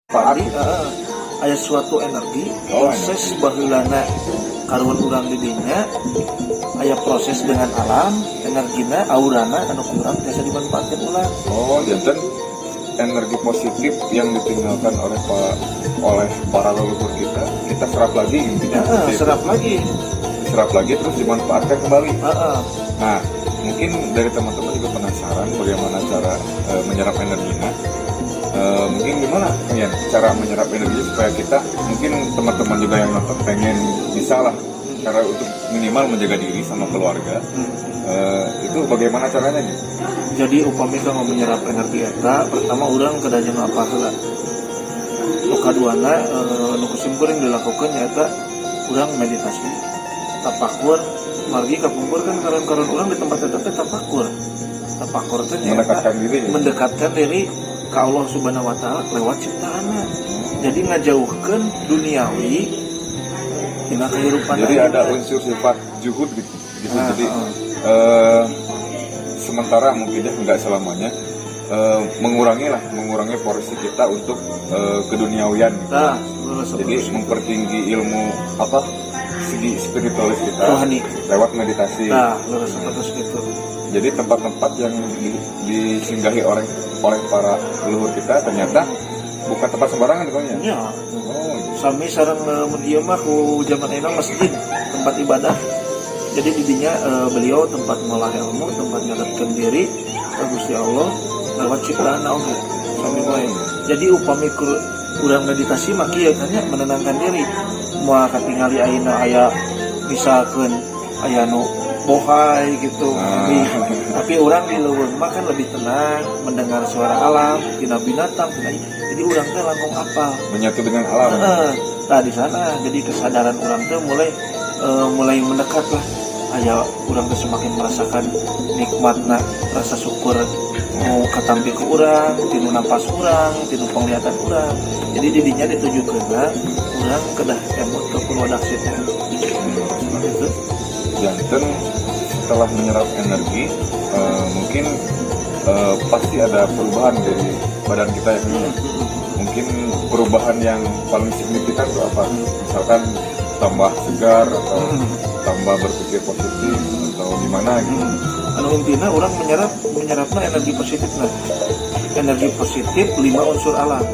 Tadi aya suatu energi proses baheulana karuan urang di dinya aya proses dengan alam energina aurana anu kurang biasa dimanfaatkan ulang. Janten energi positif yang ditinggalkan oleh para leluhur kita serap lagi intinya. Serap lagi terus dimanfaatkan kembali. Nah, mungkin dari teman-teman juga penasaran bagaimana cara menyerap energinya. Mungkin gimana ya cara menyerap energi supaya kita, mungkin teman-teman juga yang nonton pengen bisa lah cara untuk minimal menjaga diri sama keluarga. Itu bagaimana caranya nih? Jadi upami kalau menyerap energi eta pertama orang kedajen apa heula. Nu kaduana nu kusimkuring dilakukan nyata urang meditasi. Tapakur margi kapungkur kan karon-karon urang di tempat eta teh tapakur. Tapakur teh mendekatkan diri ka Allah Subhanahu wa taala lewat ciptaanna. Jadi ngajauhkeun duniawi dina kehidupan. Jadi ada unsur sifat juhud gitu. Jadi sementara mungkin ya nggak selamanya mengurangi porsi kita untuk keduniawian gitu. Jadi mempertinggi ilmu segi spiritualis kita rohani lewat meditasi. Gitu. Jadi tempat-tempat yang disinggahi oleh para leluhur kita ternyata bukan tempat sembarangan pokoknya. Ya. Sami sareng mendieu mah ku zaman enak masjid, tempat ibadah. Jadi didinya beliau tempat mengolah ilmu, tempat nyadatkeun diri ka Gusti Allah lewat ciptaan Allah. Sami bae. Jadi upami urang meditasi mah kieu tanya menenangkan diri. Moal katingali ayeuna aya misalkeun aya nu bohai gitu. Tapi orang di leuweung mah kan lebih tenang mendengar suara alam, tina binatang, jadi orang teh langkung apal menyatu dengan alam. Nah di sana jadi kesadaran orang teh mulai mendekat lah. Aya orang teh semakin merasakan nikmatna rasa syukur mau katampi ke urang, tinu napas urang, tinu penglihatan urang. Jadi didinya ditujukeunna urang kedah emot ke Purwadaksi teh. Gitu. Janten setelah menyerap energi mungkin pasti ada perubahan dari badan kita ya. Mungkin perubahan yang paling signifikan itu apa? Misalkan tambah segar atau tambah berpikir positif atau gimana gitu. Intinya orang menyerapnya energi positif. Energi positif 5 unsur alam.